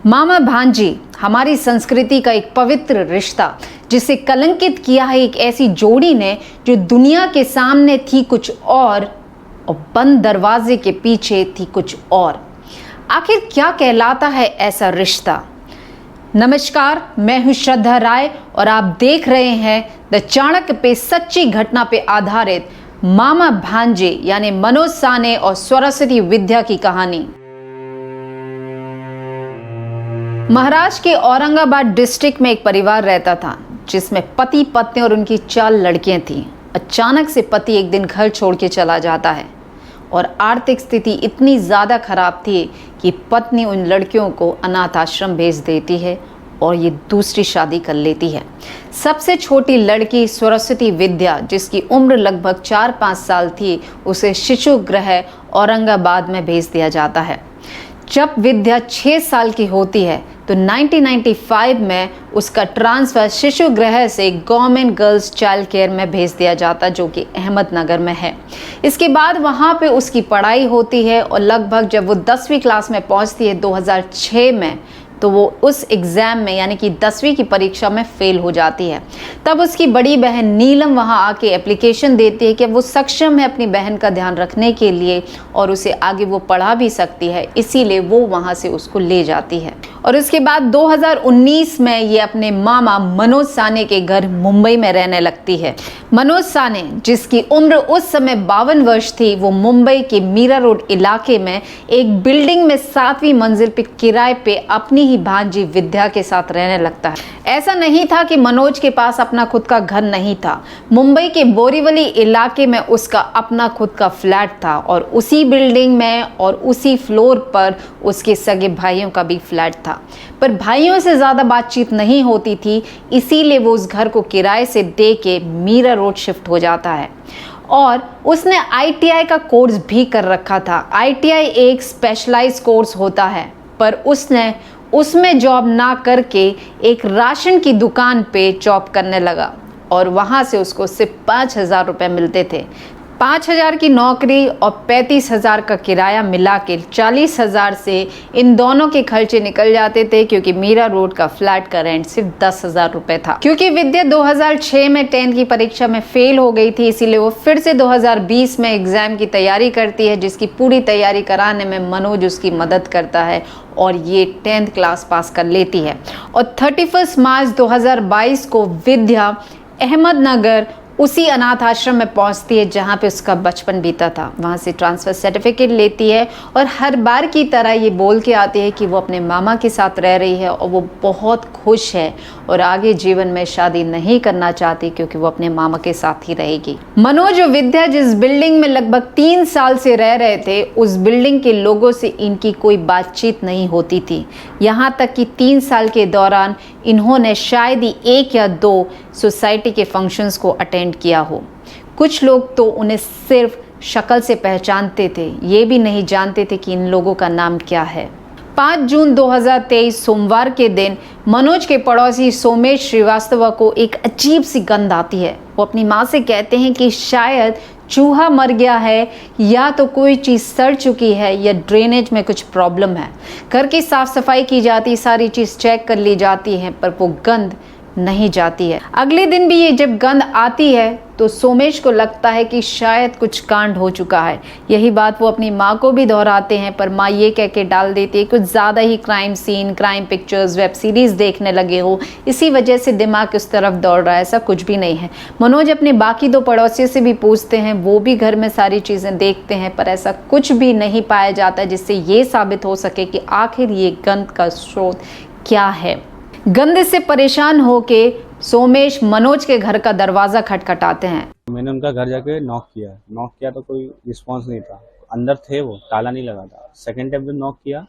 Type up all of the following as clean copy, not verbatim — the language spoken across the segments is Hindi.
मामा भांजी हमारी संस्कृति का एक पवित्र रिश्ता, जिसे कलंकित किया है एक ऐसी जोड़ी ने जो दुनिया के सामने थी कुछ और बंद दरवाजे के पीछे थी कुछ और। आखिर क्या कहलाता है ऐसा रिश्ता? नमस्कार, मैं हूं श्रद्धा राय और आप देख रहे हैं द चाणक्य पे सच्ची घटना पे आधारित मामा भांजे यानी मनोज साहनी और सरस्वती विद्या की कहानी। महाराष्ट्र के औरंगाबाद डिस्ट्रिक्ट में एक परिवार रहता था जिसमें पति पत्नी और उनकी 4 लड़कियां थीं। अचानक से पति एक दिन घर छोड़ के चला जाता है और आर्थिक स्थिति इतनी ज़्यादा खराब थी कि पत्नी उन लड़कियों को अनाथ आश्रम भेज देती है और ये दूसरी शादी कर लेती है। सबसे छोटी लड़की सरस्वती विद्या, जिसकी उम्र लगभग 4-5 साल थी, उसे शिशु गृह औरंगाबाद में भेज दिया जाता है। जब विद्या 6 साल की होती है तो 1995 में उसका ट्रांसफ़र शिशु गृह से गवर्नमेंट गर्ल्स चाइल्ड केयर में भेज दिया जाता, जो कि अहमदनगर में है। इसके बाद वहाँ पे उसकी पढ़ाई होती है और लगभग जब वो 10वीं क्लास में पहुँचती है 2006 में, तो वो उस एग्ज़ाम में यानी कि 10वीं की परीक्षा में फ़ेल हो जाती है। तब उसकी बड़ी बहन नीलम वहाँ आके एप्लीकेशन देती है कि वो सक्षम है अपनी बहन का ध्यान रखने के लिए और उसे आगे वो पढ़ा भी सकती है, इसीलिए वो वहाँ से उसको ले जाती है। और उसके बाद 2019 में ये अपने मामा मनोज साहनी के घर मुंबई में रहने लगती है। मनोज साहनी, जिसकी उम्र उस समय 52 वर्ष थी, वो मुंबई के मीरा रोड इलाके में एक बिल्डिंग में 7वीं मंजिल पे किराए पे अपनी ही भांजी विद्या के साथ रहने लगता है। ऐसा नहीं था कि मनोज के पास अपना खुद का घर नहीं था। मुंबई के बोरीवली इलाके में उसका अपना खुद का फ्लैट था और उसी बिल्डिंग में और उसी फ्लोर पर उसके सगे भाइयों का भी फ्लैट था। पर भाइयों से ज़्यादा बातचीत नहीं होती थी, इसीलिए वो उस घर को किराए से दे के मीरा रोड शिफ्ट हो जाता है। और उसने ITI का कोर्स भी कर रखा था। ITI एक स्पेशलाइज कोर्स होता है, पर उसने उसमें जॉब ना करके एक राशन की दुकान पे जॉब करने लगा और वहाँ से उसको सिर्फ 5,000 रुपये मिलते थे। 5,000 की नौकरी और 35,000 का किराया मिला के 40,000 से इन दोनों के खर्चे निकल जाते थे, क्योंकि मीरा रोड का फ्लैट का रेंट सिर्फ 10,000 रुपये था। क्योंकि विद्या 2006 में 10th की परीक्षा में फेल हो गई थी, इसीलिए वो फिर से 2020 में एग्ज़ाम की तैयारी करती है, जिसकी पूरी तैयारी कराने में मनोज उसकी मदद करता है और ये 10th क्लास पास कर लेती है। और 31 मार्च 2022 को विद्या अहमदनगर उसी अनाथ आश्रम में पहुंचती है जहां पे उसका बचपन बीता था। वहां से ट्रांसफ़र सर्टिफिकेट लेती है और हर बार की तरह ये बोल के आती है कि वो अपने मामा के साथ रह रही है और वो बहुत खुश है और आगे जीवन में शादी नहीं करना चाहती, क्योंकि वो अपने मामा के साथ ही रहेगी। मनोज और विद्या जिस बिल्डिंग में लगभग 3 साल से रह रहे थे, उस बिल्डिंग के लोगों से इनकी कोई बातचीत नहीं होती थी। यहाँ तक कि 3 साल के दौरान इन्होंने शायद ही 1 या 2 सोसाइटी के फंक्शंस को अटेंड किया हो। कुछ लोग तो उन्हें सिर्फ शक्ल से पहचानते थे, ये भी नहीं जानते थे कि इन लोगों का नाम क्या है। 5 जून 2023 सोमवार के दिन मनोज के पड़ोसी सोमेश श्रीवास्तव को एक अजीब सी गंध आती है। वो अपनी माँ से कहते हैं कि शायद चूहा मर गया है या तो कोई चीज़ सड़ चुकी है या ड्रेनेज में कुछ प्रॉब्लम है। घर की साफ़ सफाई की जाती, सारी चीज़ चेक कर ली जाती है, पर वो गंध नहीं जाती है। अगले दिन भी ये जब गंध आती है तो सोमेश को लगता है कि शायद कुछ कांड हो चुका है। यही बात वो अपनी माँ को भी दोहराते हैं, पर माँ ये कह के डाल देती है कुछ ज़्यादा ही crime scene, crime pictures, web series देखने लगे हो, इसी वजह से दिमाग उस तरफ दौड़ रहा है। ऐसा कुछ भी नहीं है। मनोज अपने बाकी 2 पड़ोसियों से भी पूछते हैं, वो भी घर में सारी चीज़ें देखते हैं, पर ऐसा कुछ भी नहीं पाया जाता जिससे ये साबित हो सके कि आखिर ये गंध का स्रोत क्या है। गंध से परेशान होके सोमेश मनोज के घर का दरवाज़ा खटखटाते हैं। मैंने उनका घर जाके नॉक किया तो कोई रिस्पांस नहीं था। अंदर थे वो, ताला नहीं लगा था। सेकंड टाइम जब नॉक किया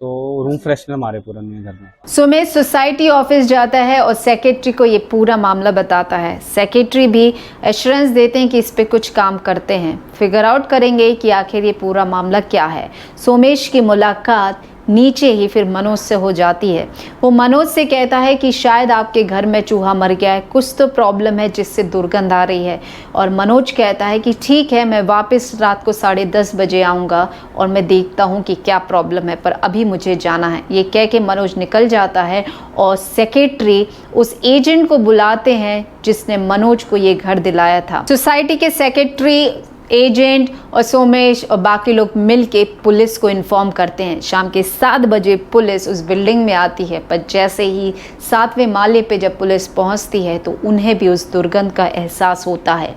तो रूम फ्रेशनर मारे पूरा मेरे घर में। सोमेश सोसाइटी ऑफिस जाता है और सेक्रेटरी को ये पूरा मामला बताता है। सेक्रेटरी भी एश्योरेंस देते हैं कि इस पे कुछ काम करते हैं, फिगर आउट करेंगे कि आखिर ये पूरा मामला क्या है। सोमेश की मुलाकात नीचे ही फिर मनोज से हो जाती है। वो मनोज से कहता है कि शायद आपके घर में चूहा मर गया है, कुछ तो प्रॉब्लम है जिससे दुर्गंध आ रही है। और मनोज कहता है कि ठीक है, मैं वापस रात को 10:30 बजे आऊँगा और मैं देखता हूँ कि क्या प्रॉब्लम है, पर अभी मुझे जाना है। ये कह के मनोज निकल जाता है और सेक्रेटरी उस एजेंट को बुलाते हैं जिसने मनोज को ये घर दिलाया था। सोसाइटी के सेक्रेटरी, एजेंट और सोमेश और बाकी लोग मिलके पुलिस को इन्फॉर्म करते हैं। शाम के 7 बजे पुलिस उस बिल्डिंग में आती है, पर जैसे ही 7वें माले पे जब पुलिस पहुंचती है तो उन्हें भी उस दुर्गंध का एहसास होता है।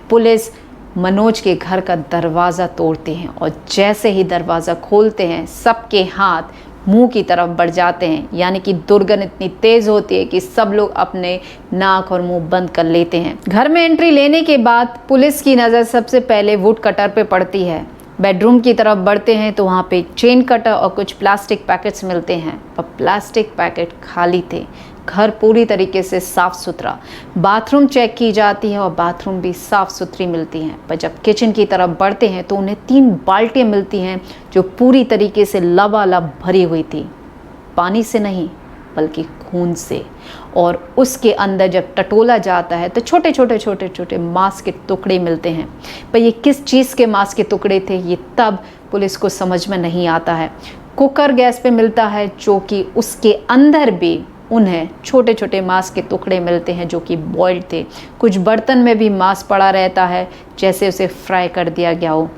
पुलिस मनोज के घर का दरवाज़ा तोड़ते हैं और जैसे ही दरवाज़ा खोलते हैं सबके हाथ मुंह की तरफ बढ़ जाते हैं, यानी कि दुर्गंध इतनी तेज़ होती है कि सब लोग अपने नाक और मुंह बंद कर लेते हैं। घर में एंट्री लेने के बाद पुलिस की नज़र सबसे पहले वुड कटर पे पड़ती है। बेडरूम की तरफ बढ़ते हैं तो वहाँ पे चेन कटर और कुछ प्लास्टिक पैकेट्स मिलते हैं, पर प्लास्टिक पैकेट खाली थे। घर पूरी तरीके से साफ़ सुथरा। बाथरूम चेक की जाती है और बाथरूम भी साफ़ सुथरी मिलती हैं, पर जब किचन की तरफ बढ़ते हैं तो उन्हें 3 बाल्टियाँ मिलती हैं जो पूरी तरीके से लबालब भरी हुई थी। पानी से नहीं बल्कि खून से। और उसके अंदर जब टटोला जाता है तो छोटे छोटे मांस के टुकड़े मिलते हैं, पर ये किस चीज़ के मांस के टुकड़े थे ये तब पुलिस को समझ में नहीं आता है। कुकर गैस पे मिलता है जो कि उसके अंदर भी उन्हें छोटे छोटे मांस के टुकड़े मिलते हैं जो कि बॉइल्ड थे। कुछ बर्तन में भी मांस पड़ा रहता है जैसे उसे फ्राई कर दिया गया हो।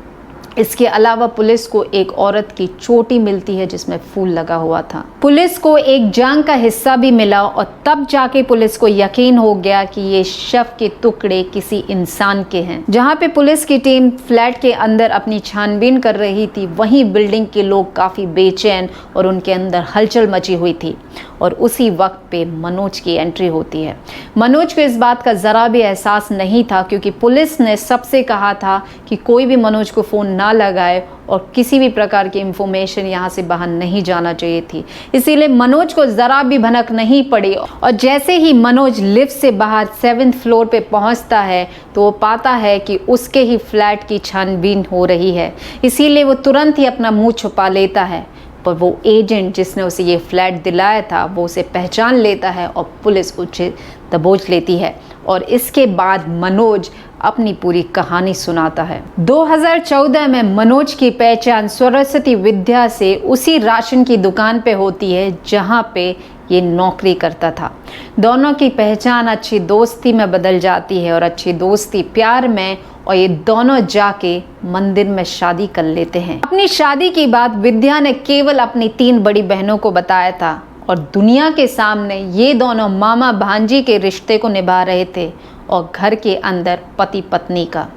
इसके अलावा पुलिस को एक औरत की चोटी मिलती है जिसमें फूल लगा हुआ था। पुलिस को एक जांग का हिस्सा भी मिला और तब जाके पुलिस को यकीन हो गया कि ये शव के टुकड़े किसी इंसान के हैं। जहां पे पुलिस की टीम फ्लैट के अंदर अपनी छानबीन कर रही थी, वहीं बिल्डिंग के लोग काफ़ी बेचैन और उनके अंदर हलचल मची हुई थी। और उसी वक्त पे मनोज की एंट्री होती है। मनोज को इस बात का ज़रा भी एहसास नहीं था क्योंकि पुलिस ने सबसे कहा था कि कोई भी मनोज को फ़ोन ना लगाए और किसी भी प्रकार की इंफॉर्मेशन यहाँ से बाहर नहीं जाना चाहिए थी। इसीलिए मनोज को ज़रा भी भनक नहीं पड़ी और जैसे ही मनोज लिफ्ट से बाहर 7th फ्लोर पे पहुँचता है तो वो पाता है कि उसके ही फ्लैट की छानबीन हो रही है। इसीलिए वो तुरंत ही अपना मुँह छुपा लेता है, पर वो एजेंट जिसने उसे ये फ्लैट दिलाया था वो उसे पहचान लेता है और पुलिस उसे दबोच लेती है। और इसके बाद मनोज अपनी पूरी कहानी सुनाता है। 2014 में मनोज की पहचान सरस्वती विद्या से उसी राशन की दुकान पे होती है जहाँ पे ये नौकरी करता था। दोनों की पहचान अच्छी दोस्ती में बदल जाती है और अच्छी दोस्ती प्यार में, और ये दोनों जाके मंदिर में शादी कर लेते हैं। अपनी शादी की बात विद्या ने केवल अपनी 3 बड़ी बहनों को बताया था और दुनिया के सामने ये दोनों मामा भांजी के रिश्ते को निभा रहे थे और घर के अंदर पति पत्नी का।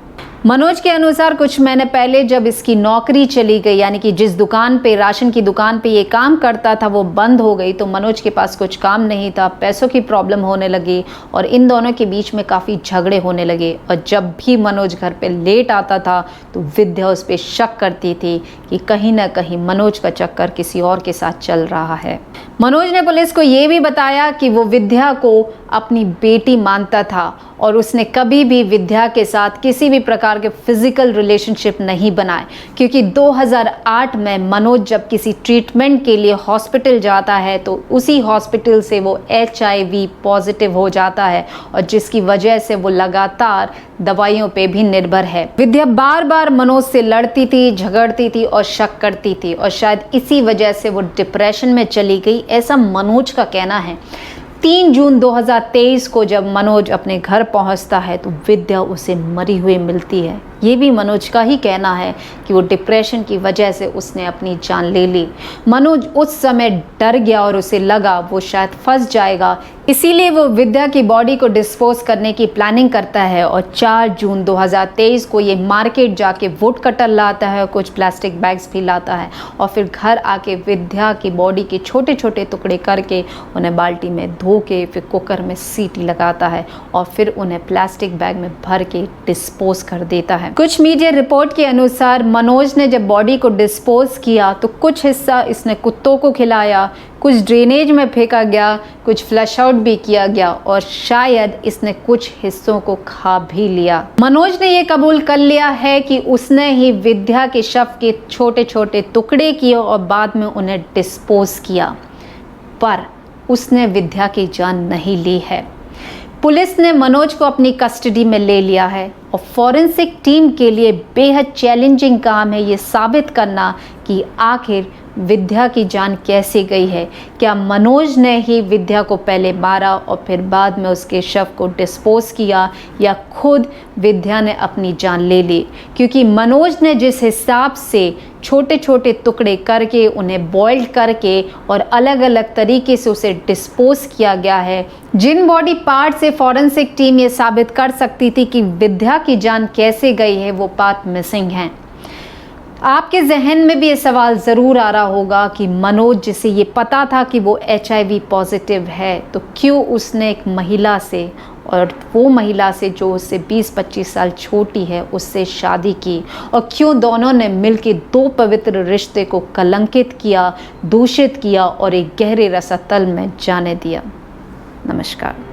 मनोज के अनुसार कुछ महीने पहले जब इसकी नौकरी चली गई, यानी कि जिस दुकान पे, राशन की दुकान पे ये काम करता था, वो बंद हो गई, तो मनोज के पास कुछ काम नहीं था, पैसों की प्रॉब्लम होने लगी और इन दोनों के बीच में काफ़ी झगड़े होने लगे। और जब भी मनोज घर पे लेट आता था तो विद्या उस पर शक करती थी कि कहीं ना कहीं मनोज का चक्कर किसी और के साथ चल रहा है। मनोज ने पुलिस को ये भी बताया कि वो विद्या को अपनी बेटी मानता था और उसने कभी भी विद्या के साथ किसी भी प्रकार के फिजिकल रिलेशनशिप नहीं बनाए, क्योंकि 2008 में मनोज जब किसी ट्रीटमेंट के लिए हॉस्पिटल जाता है तो उसी हॉस्पिटल से वो HIV पॉजिटिव हो जाता है और जिसकी वजह से वो लगातार दवाइयों पे भी निर्भर है। विद्या बार बार मनोज से लड़ती थी, झगड़ती थी और शक करती थी और शायद इसी वजह से वो डिप्रेशन में चली गई, ऐसा मनोज का कहना है। 3 जून 2023 को जब मनोज अपने घर पहुंचता है तो विद्या उसे मरी हुई मिलती है। ये भी मनोज का ही कहना है कि वो डिप्रेशन की वजह से उसने अपनी जान ले ली। मनोज उस समय डर गया और उसे लगा वो शायद फंस जाएगा, इसीलिए वो विद्या की बॉडी को डिस्पोज करने की प्लानिंग करता है और 4 जून 2023 को ये मार्केट जाके वुड कटर लाता है और कुछ प्लास्टिक बैग्स भी लाता है और फिर घर आके विद्या की बॉडी के छोटे छोटे टुकड़े करके उन्हें बाल्टी में धो के फिर कुकर में सीटी लगाता है और फिर उन्हें प्लास्टिक बैग में भर के डिस्पोज कर देता है। कुछ मीडिया रिपोर्ट के अनुसार मनोज ने जब बॉडी को डिस्पोज किया तो कुछ हिस्सा इसने कुत्तों को खिलाया, कुछ ड्रेनेज में फेंका गया, कुछ फ्लश आउट भी किया गया और शायद इसने कुछ हिस्सों को खा भी लिया। मनोज ने ये कबूल कर लिया है कि उसने ही विद्या के शव के छोटे छोटे टुकड़े किए और बाद में उन्हें डिस्पोज किया, पर उसने विद्या की जान नहीं ली है। पुलिस ने मनोज को अपनी कस्टडी में ले लिया है और फॉरेंसिक टीम के लिए बेहद चैलेंजिंग काम है ये साबित करना कि आखिर विद्या की जान कैसे गई है। क्या मनोज ने ही विद्या को पहले मारा और फिर बाद में उसके शव को डिस्पोज किया, या खुद विद्या ने अपनी जान ले ली? क्योंकि मनोज ने जिस हिसाब से छोटे छोटे टुकड़े करके उन्हें बॉइल्ड करके और अलग अलग तरीके से उसे डिस्पोज किया गया है, जिन बॉडी पार्ट से फॉरेंसिक टीम ये साबित कर सकती थी कि विद्या की जान कैसे गई है, वो पार्ट मिसिंग हैं। आपके जहन में भी ये सवाल ज़रूर आ रहा होगा कि मनोज, जिसे ये पता था कि वो HIV पॉजिटिव है, तो क्यों उसने एक महिला से, और वो महिला से जो उससे 20-25 साल छोटी है, उससे शादी की, और क्यों दोनों ने मिलकर 2 पवित्र रिश्ते को कलंकित किया, दूषित किया और एक गहरे रसातल में जाने दिया। नमस्कार।